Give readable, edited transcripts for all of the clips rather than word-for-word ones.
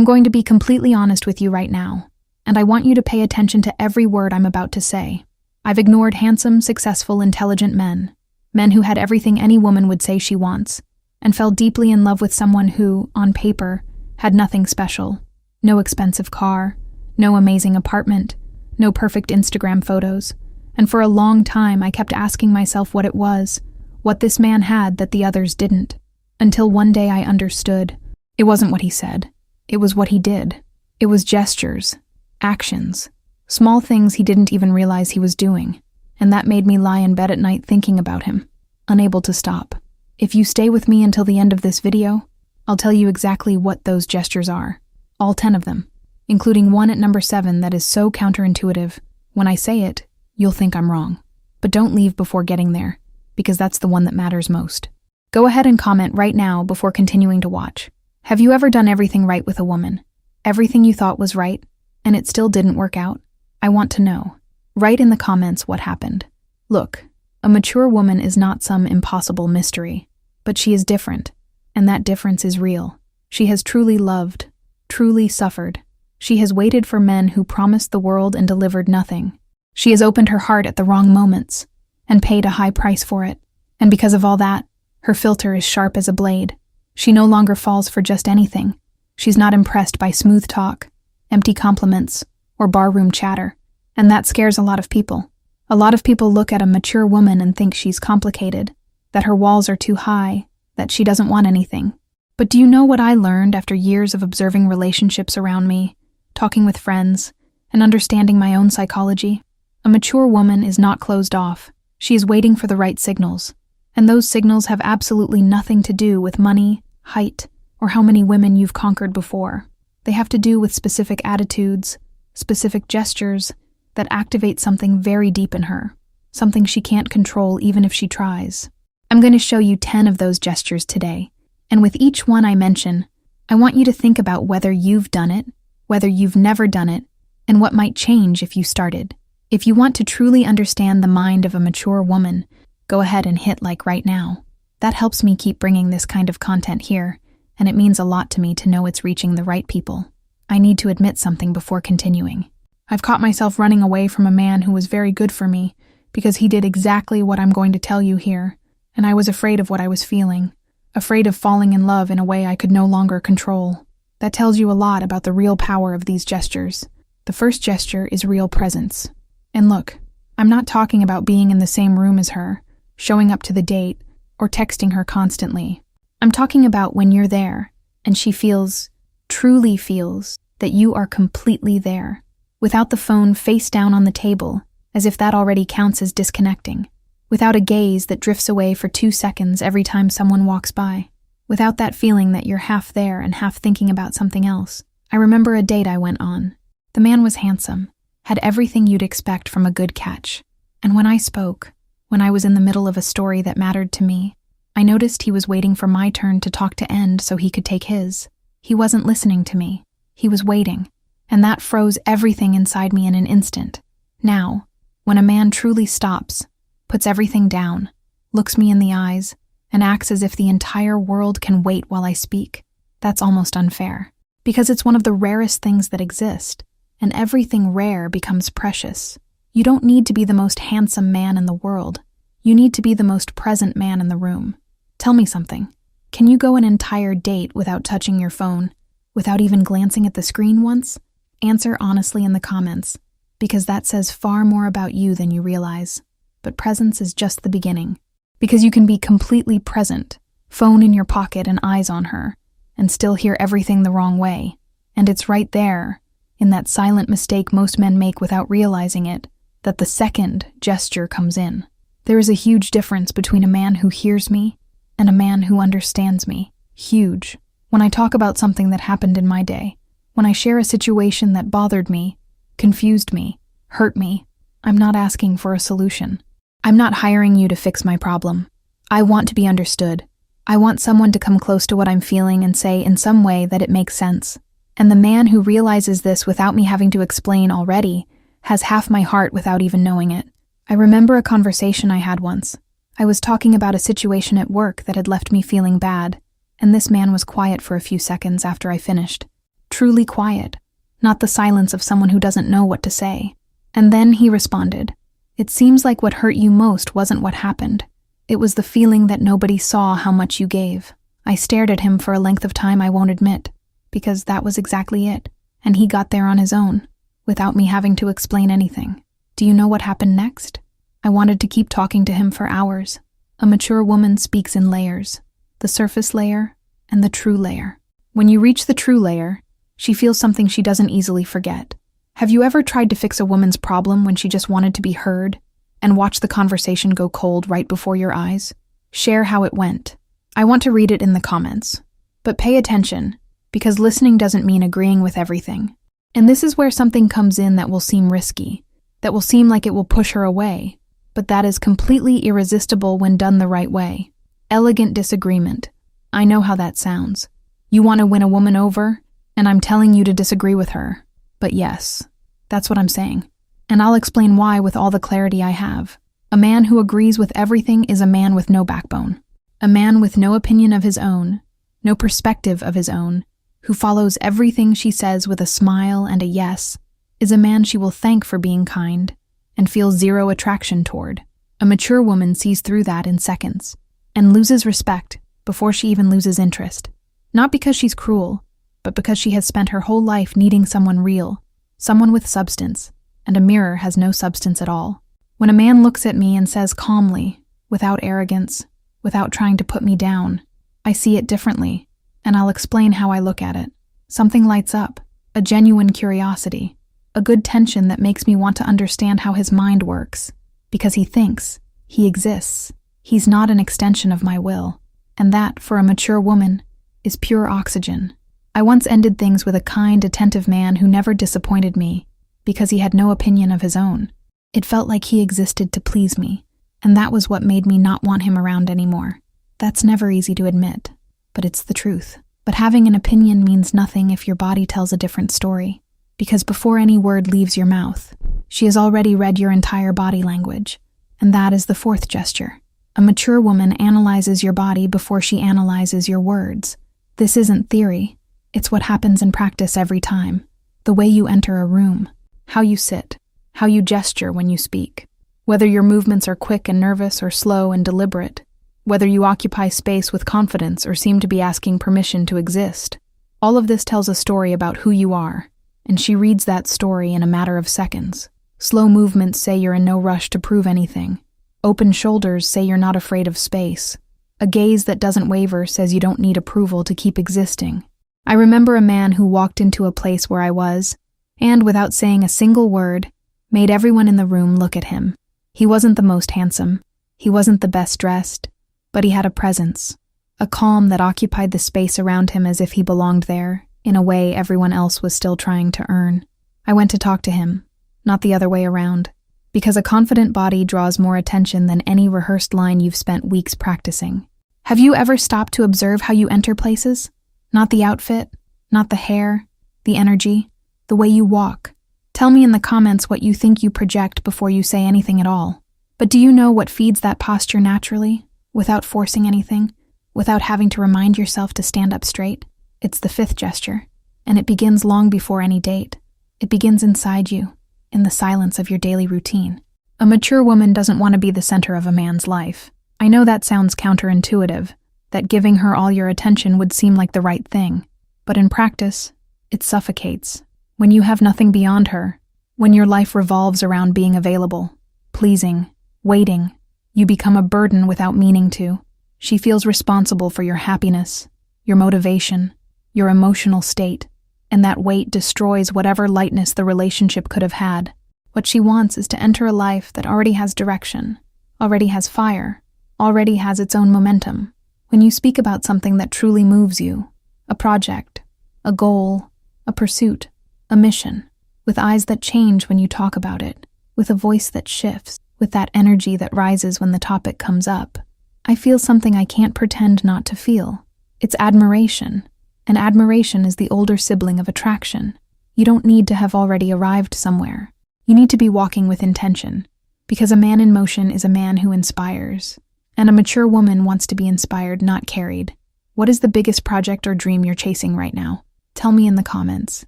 I'm going to be completely honest with you right now, and I want you to pay attention to every word I'm about to say. I've ignored handsome, successful, intelligent men who had everything any woman would say she wants, and fell deeply in love with someone who, on paper, had nothing special. No expensive car, no amazing apartment, no perfect Instagram photos. And for a long time I kept asking myself what it was, what this man had that the others didn't. Until one day I understood. It wasn't what he said. It was what he did. It was gestures, actions, small things he didn't even realize he was doing. And that made me lie in bed at night thinking about him, unable to stop. If you stay with me until the end of this video, I'll tell you exactly what those gestures are. All 10 of them, including one at number 7 that is so counterintuitive. When I say it, you'll think I'm wrong. But don't leave before getting there, because that's the one that matters most. Go ahead and comment right now before continuing to watch. Have you ever done everything right with a woman? Everything you thought was right, and it still didn't work out? I want to know. Write in the comments what happened. Look, a mature woman is not some impossible mystery, but she is different, and that difference is real. She has truly loved, truly suffered. She has waited for men who promised the world and delivered nothing. She has opened her heart at the wrong moments and paid a high price for it. And because of all that, her filter is sharp as a blade. She no longer falls for just anything. She's not impressed by smooth talk, empty compliments, or barroom chatter. And that scares a lot of people. A lot of people look at a mature woman and think she's complicated, that her walls are too high, that she doesn't want anything. But do you know what I learned after years of observing relationships around me, talking with friends, and understanding my own psychology? A mature woman is not closed off. She is waiting for the right signals. And those signals have absolutely nothing to do with money, height, or how many women you've conquered before. They have to do with specific attitudes, specific gestures that activate something very deep in her, something she can't control even if she tries. I'm going to show you 10 of those gestures today, and with each one I mention, I want you to think about whether you've done it, whether you've never done it, and what might change if you started. If you want to truly understand the mind of a mature woman, go ahead and hit like right now. That helps me keep bringing this kind of content here, and it means a lot to me to know it's reaching the right people. I need to admit something before continuing. I've caught myself running away from a man who was very good for me because he did exactly what I'm going to tell you here, and I was afraid of what I was feeling, afraid of falling in love in a way I could no longer control. That tells you a lot about the real power of these gestures. The first gesture is real presence. And look, I'm not talking about being in the same room as her, showing up to the date, or texting her constantly. I'm talking about when you're there, and she feels, truly feels, that you are completely there, without the phone face down on the table, as if that already counts as disconnecting, without a gaze that drifts away for 2 seconds every time someone walks by, without that feeling that you're half there and half thinking about something else. I remember a date I went on. The man was handsome, had everything you'd expect from a good catch, and when I spoke, when I was in the middle of a story that mattered to me, I noticed he was waiting for my turn to talk to end so he could take his. He wasn't listening to me. He was waiting, and that froze everything inside me in an instant. Now, when a man truly stops, puts everything down, looks me in the eyes, and acts as if the entire world can wait while I speak, that's almost unfair. Because it's one of the rarest things that exist, and everything rare becomes precious. You don't need to be the most handsome man in the world. You need to be the most present man in the room. Tell me something. Can you go an entire date without touching your phone, without even glancing at the screen once? Answer honestly in the comments, because that says far more about you than you realize. But presence is just the beginning. Because you can be completely present, phone in your pocket and eyes on her, and still hear everything the wrong way. And it's right there, in that silent mistake most men make without realizing it, that the second gesture comes in. There is a huge difference between a man who hears me and a man who understands me. Huge. When I talk about something that happened in my day, when I share a situation that bothered me, confused me, hurt me, I'm not asking for a solution. I'm not hiring you to fix my problem. I want to be understood. I want someone to come close to what I'm feeling and say in some way that it makes sense. And the man who realizes this without me having to explain already has half my heart without even knowing it. I remember a conversation I had once. I was talking about a situation at work that had left me feeling bad, and this man was quiet for a few seconds after I finished. truly quiet, not the silence of someone who doesn't know what to say. And then he responded, "It seems like what hurt you most wasn't what happened. It was the feeling that nobody saw how much you gave." I stared at him for a length of time I won't admit, because that was exactly it, and he got there on his own, without me having to explain anything. Do you know what happened next? I wanted to keep talking to him for hours. A mature woman speaks in layers, the surface layer and the true layer. When you reach the true layer, she feels something she doesn't easily forget. Have you ever tried to fix a woman's problem when she just wanted to be heard and watch the conversation go cold right before your eyes? Share how it went. I want to read it in the comments. But pay attention, because listening doesn't mean agreeing with everything. And this is where something comes in that will seem risky, that will seem like it will push her away, but that is completely irresistible when done the right way. Elegant disagreement. I know how that sounds. You want to win a woman over, and I'm telling you to disagree with her. But yes, that's what I'm saying. And I'll explain why with all the clarity I have. A man who agrees with everything is a man with no backbone. A man with no opinion of his own, no perspective of his own, who follows everything she says with a smile and a yes, is a man she will thank for being kind and feels zero attraction toward. A mature woman sees through that in seconds and loses respect before she even loses interest. Not because she's cruel, but because she has spent her whole life needing someone real, someone with substance, and a mirror has no substance at all. When a man looks at me and says calmly, without arrogance, without trying to put me down, I see it differently, and I'll explain how I look at it. Something lights up, a genuine curiosity, a good tension that makes me want to understand how his mind works, because he thinks, he exists, he's not an extension of my will, and that, for a mature woman, is pure oxygen. I once ended things with a kind, attentive man who never disappointed me, because he had no opinion of his own. It felt like he existed to please me, and that was what made me not want him around anymore. That's never easy to admit, but it's the truth. But having an opinion means nothing if your body tells a different story, because before any word leaves your mouth, she has already read your entire body language, and that is the fourth gesture. A mature woman analyzes your body before she analyzes your words. This isn't theory, it's what happens in practice every time. The way you enter a room, how you sit, how you gesture when you speak, whether your movements are quick and nervous or slow and deliberate, whether you occupy space with confidence or seem to be asking permission to exist. All of this tells a story about who you are, and she reads that story in a matter of seconds. Slow movements say you're in no rush to prove anything. Open shoulders say you're not afraid of space. A gaze that doesn't waver says you don't need approval to keep existing. I remember a man who walked into a place where I was, and without saying a single word, made everyone in the room look at him. He wasn't the most handsome, he wasn't the best dressed, but he had a presence, a calm that occupied the space around him as if he belonged there, in a way everyone else was still trying to earn. I went to talk to him, not the other way around, because a confident body draws more attention than any rehearsed line you've spent weeks practicing. Have you ever stopped to observe how you enter places? Not the outfit, not the hair, the energy, the way you walk. Tell me in the comments what you think you project before you say anything at all. But do you know what feeds that posture naturally, without forcing anything, without having to remind yourself to stand up straight? It's the fifth gesture, and it begins long before any date. It begins inside you, in the silence of your daily routine. A mature woman doesn't want to be the center of a man's life. I know that sounds counterintuitive, that giving her all your attention would seem like the right thing, but in practice, it suffocates. When you have nothing beyond her, when your life revolves around being available, pleasing, waiting, you become a burden without meaning to. She feels responsible for your happiness, your motivation, your emotional state, and that weight destroys whatever lightness the relationship could have had. What she wants is to enter a life that already has direction, already has fire, already has its own momentum. When you speak about something that truly moves you, a project, a goal, a pursuit, a mission, with eyes that change when you talk about it, with a voice that shifts, with that energy that rises when the topic comes up, I feel something I can't pretend not to feel. It's admiration, and admiration is the older sibling of attraction. You don't need to have already arrived somewhere. You need to be walking with intention, because a man in motion is a man who inspires, and a mature woman wants to be inspired, not carried. What is the biggest project or dream you're chasing right now? Tell me in the comments.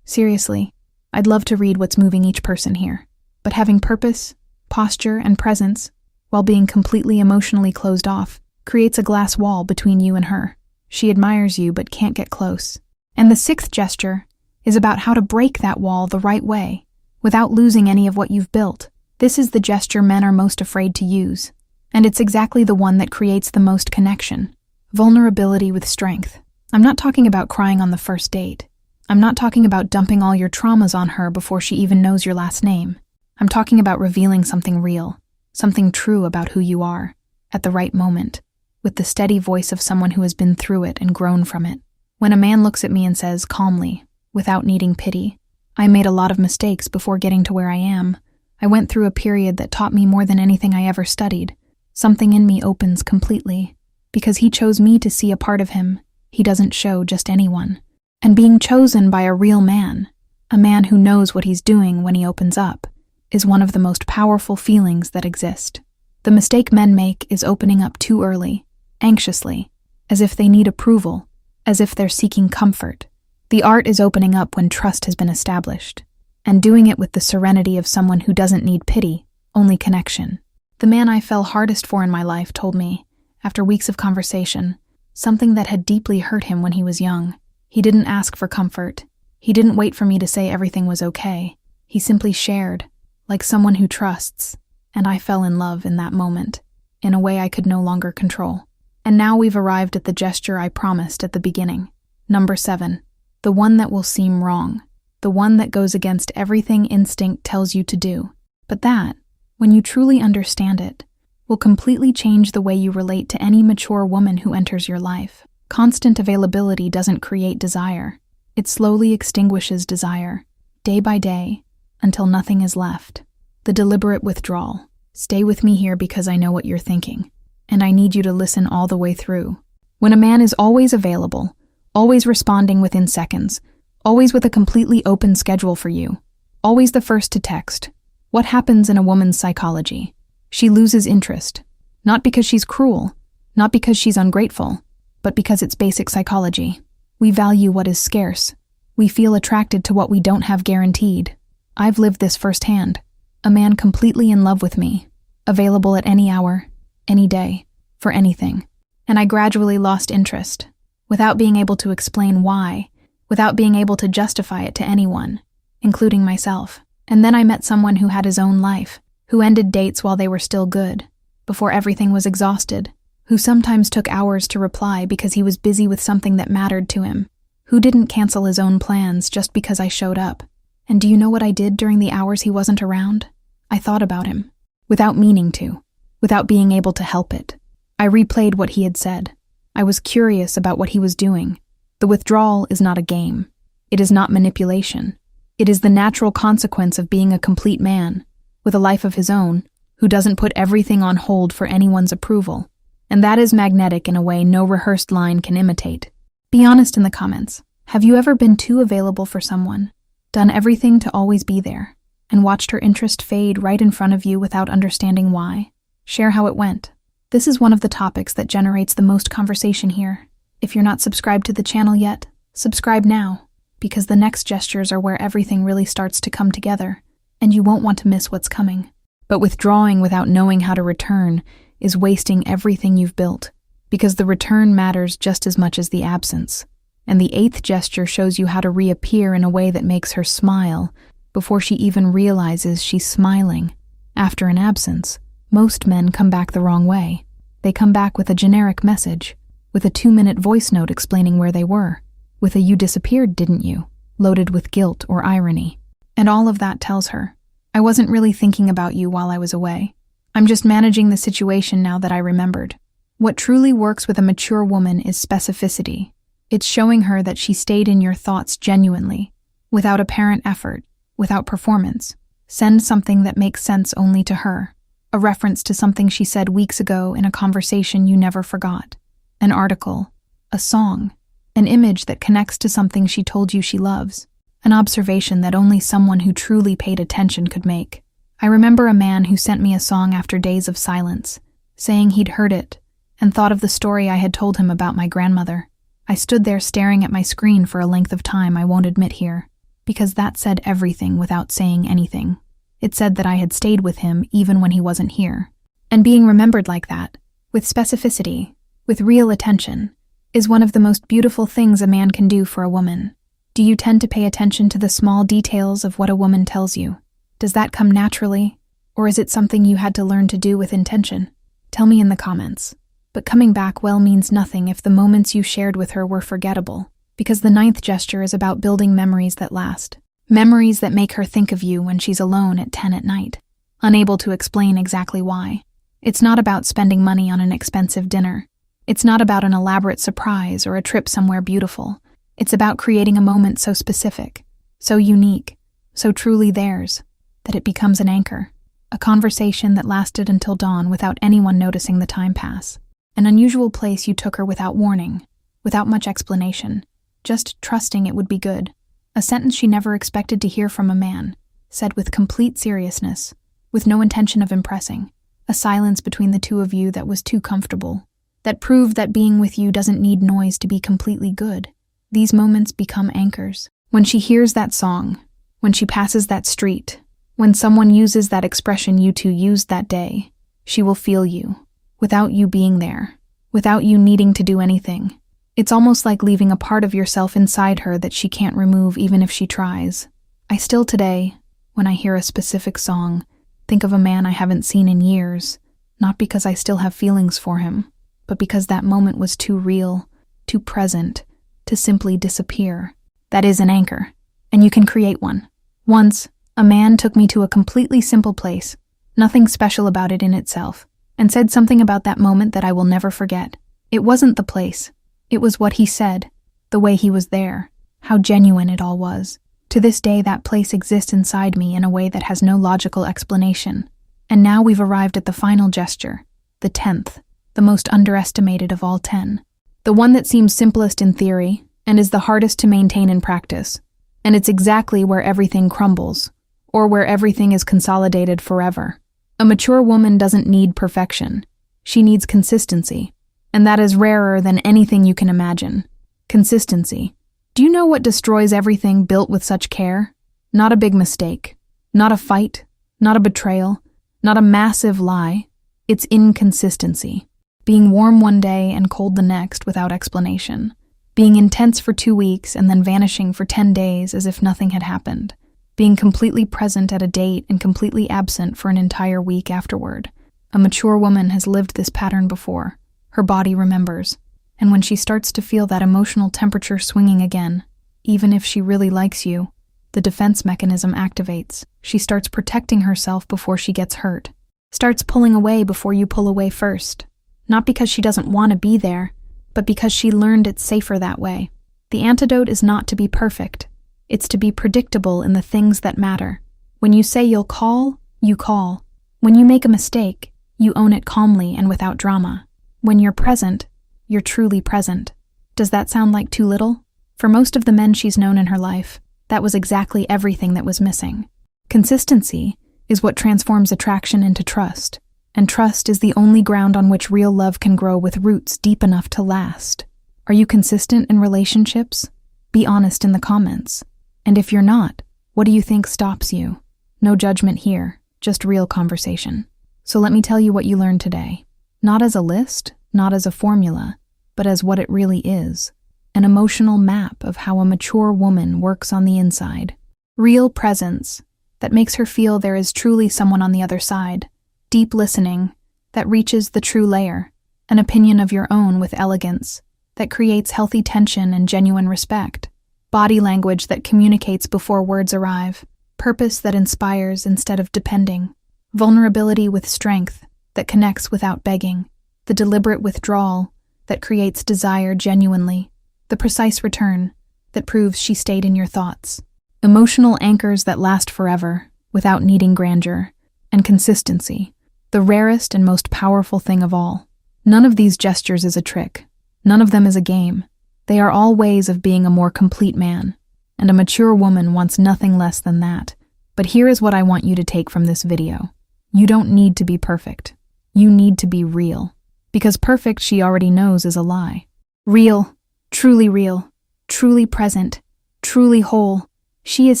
Seriously, I'd love to read what's moving each person here. But having purpose, posture, and presence, while being completely emotionally closed off, creates a glass wall between you and her. She admires you but can't get close. And the sixth gesture is about how to break that wall the right way, without losing any of what you've built. This is the gesture men are most afraid to use, and it's exactly the one that creates the most connection. Vulnerability with strength. I'm not talking about crying on the first date. I'm not talking about dumping all your traumas on her before she even knows your last name. I'm talking about revealing something real, something true about who you are, at the right moment, with the steady voice of someone who has been through it and grown from it. When a man looks at me and says calmly, without needing pity, "I made a lot of mistakes before getting to where I am. I went through a period that taught me more than anything I ever studied," something in me opens completely, because he chose me to see a part of him he doesn't show just anyone. And being chosen by a real man, a man who knows what he's doing when he opens up, is one of the most powerful feelings that exist. The mistake men make is opening up too early, anxiously, as if they need approval, as if they're seeking comfort. The art is opening up when trust has been established, and doing it with the serenity of someone who doesn't need pity, only connection. The man I fell hardest for in my life told me, after weeks of conversation, something that had deeply hurt him when he was young. He didn't ask for comfort. He didn't wait for me to say everything was okay. He simply shared, like someone who trusts, and I fell in love in that moment, in a way I could no longer control. And now we've arrived at the gesture I promised at the beginning. Number 7, the one that will seem wrong, the one that goes against everything instinct tells you to do. But that, when you truly understand it, will completely change the way you relate to any mature woman who enters your life. Constant availability doesn't create desire. It slowly extinguishes desire, day by day, until nothing is left. The deliberate withdrawal. Stay with me here because I know what you're thinking, and I need you to listen all the way through. When a man is always available, always responding within seconds, always with a completely open schedule for you, always the first to text, what happens in a woman's psychology? She loses interest, not because she's cruel, not because she's ungrateful, but because it's basic psychology. We value what is scarce. We feel attracted to what we don't have guaranteed. I've lived this firsthand. A man completely in love with me, available at any hour, any day, for anything. And I gradually lost interest, without being able to explain why, without being able to justify it to anyone, including myself. And then I met someone who had his own life, who ended dates while they were still good, before everything was exhausted, who sometimes took hours to reply because he was busy with something that mattered to him, who didn't cancel his own plans just because I showed up. And do you know what I did during the hours he wasn't around? I thought about him, without meaning to, without being able to help it. I replayed what he had said. I was curious about what he was doing. The withdrawal is not a game. It is not manipulation. It is the natural consequence of being a complete man, with a life of his own, who doesn't put everything on hold for anyone's approval. And that is magnetic in a way no rehearsed line can imitate. Be honest in the comments. Have you ever been too available for someone, done everything to always be there, and watched her interest fade right in front of you without understanding why? Share how it went. This is one of the topics that generates the most conversation here. If you're not subscribed to the channel yet, subscribe now, because the next gestures are where everything really starts to come together, and you won't want to miss what's coming. But withdrawing without knowing how to return is wasting everything you've built, because the return matters just as much as the absence. And the 8th gesture shows you how to reappear in a way that makes her smile before she even realizes she's smiling. After an absence, most men come back the wrong way. They come back with a generic message, with a 2-minute voice note explaining where they were, with a "you disappeared, didn't you?" loaded with guilt or irony. And all of that tells her, I wasn't really thinking about you while I was away. I'm just managing the situation now that I remembered. What truly works with a mature woman is specificity. It's showing her that she stayed in your thoughts genuinely, without apparent effort, without performance. Send something that makes sense only to her. A reference to something she said weeks ago in a conversation you never forgot. An article, a song, an image that connects to something she told you she loves. An observation that only someone who truly paid attention could make. I remember a man who sent me a song after days of silence, saying he'd heard it and thought of the story I had told him about my grandmother. I stood there staring at my screen for a length of time I won't admit here, because that said everything without saying anything. It said that I had stayed with him even when he wasn't here. And being remembered like that, with specificity, with real attention, is one of the most beautiful things a man can do for a woman. Do you tend to pay attention to the small details of what a woman tells you? Does that come naturally, or is it something you had to learn to do with intention? Tell me in the comments. But coming back well means nothing if the moments you shared with her were forgettable, because the 9th gesture is about building memories that last. Memories that make her think of you when she's alone at 10 at night, unable to explain exactly why. It's not about spending money on an expensive dinner. It's not about an elaborate surprise or a trip somewhere beautiful. It's about creating a moment so specific, so unique, so truly theirs, that it becomes an anchor. A conversation that lasted until dawn without anyone noticing the time pass. An unusual place you took her without warning, without much explanation, just trusting it would be good. A sentence she never expected to hear from a man, said with complete seriousness, with no intention of impressing. A silence between the two of you that was too comfortable, that proved that being with you doesn't need noise to be completely good. These moments become anchors. When she hears that song, when she passes that street, when someone uses that expression you two used that day, she will feel you, without you being there, without you needing to do anything. It's almost like leaving a part of yourself inside her that she can't remove even if she tries. I still today, when I hear a specific song, think of a man I haven't seen in years, not because I still have feelings for him, but because that moment was too real, too present, to simply disappear. That is an anchor, and you can create one. Once, a man took me to a completely simple place, nothing special about it in itself, and said something about that moment that I will never forget. It wasn't the place. It was what he said, the way he was there, how genuine it all was. To this day, that place exists inside me in a way that has no logical explanation. And now we've arrived at the final gesture, the 10th, the most underestimated of all 10. The one that seems simplest in theory and is the hardest to maintain in practice. And it's exactly where everything crumbles, or where everything is consolidated forever. A mature woman doesn't need perfection. She needs consistency. And that is rarer than anything you can imagine. Consistency. Do you know what destroys everything built with such care? Not a big mistake. Not a fight. Not a betrayal. Not a massive lie. It's inconsistency. Being warm one day and cold the next without explanation. Being intense for 2 weeks and then vanishing for 10 days as if nothing had happened. Being completely present at a date and completely absent for an entire week afterward. A mature woman has lived this pattern before. Her body remembers, and when she starts to feel that emotional temperature swinging again, even if she really likes you, the defense mechanism activates. She starts protecting herself before she gets hurt, starts pulling away before you pull away first, not because she doesn't want to be there, but because she learned it's safer that way. The antidote is not to be perfect. It's to be predictable in the things that matter. When you say you'll call, you call. When you make a mistake, you own it calmly and without drama. When you're present, you're truly present. Does that sound like too little? For most of the men she's known in her life, that was exactly everything that was missing. Consistency is what transforms attraction into trust, and trust is the only ground on which real love can grow with roots deep enough to last. Are you consistent in relationships? Be honest in the comments. And if you're not, what do you think stops you? No judgment here, just real conversation. So let me tell you what you learned today. Not as a list, not as a formula, but as what it really is. An emotional map of how a mature woman works on the inside. Real presence that makes her feel there is truly someone on the other side. Deep listening that reaches the true layer. An opinion of your own with elegance that creates healthy tension and genuine respect. Body language that communicates before words arrive. Purpose that inspires instead of depending. Vulnerability with strength that connects without begging, the deliberate withdrawal that creates desire genuinely, the precise return that proves she stayed in your thoughts, emotional anchors that last forever without needing grandeur, and consistency, the rarest and most powerful thing of all. None of these gestures is a trick. None of them is a game. They are all ways of being a more complete man, and a mature woman wants nothing less than that. But here is what I want you to take from this video. You don't need to be perfect. You need to be real. Because perfect, she already knows, is a lie. Real Truly real, truly present, truly whole. She is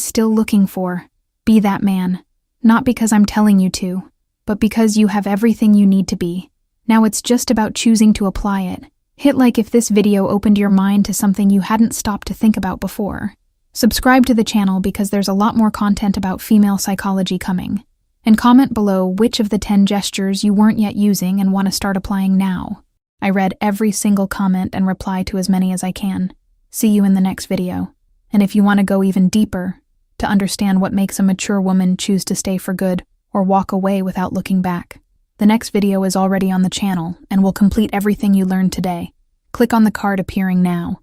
still looking for. Be that man. Not because I'm telling you to, but because you have everything you need to be. Now it's just about choosing to apply it. Hit like if this video opened your mind to something you hadn't stopped to think about before. Subscribe to the channel because there's a lot more content about female psychology coming. And comment below which of the 10 gestures you weren't yet using and want to start applying now. I read every single comment and reply to as many as I can. See you in the next video. And if you want to go even deeper, to understand what makes a mature woman choose to stay for good or walk away without looking back, the next video is already on the channel and will complete everything you learned today. Click on the card appearing now.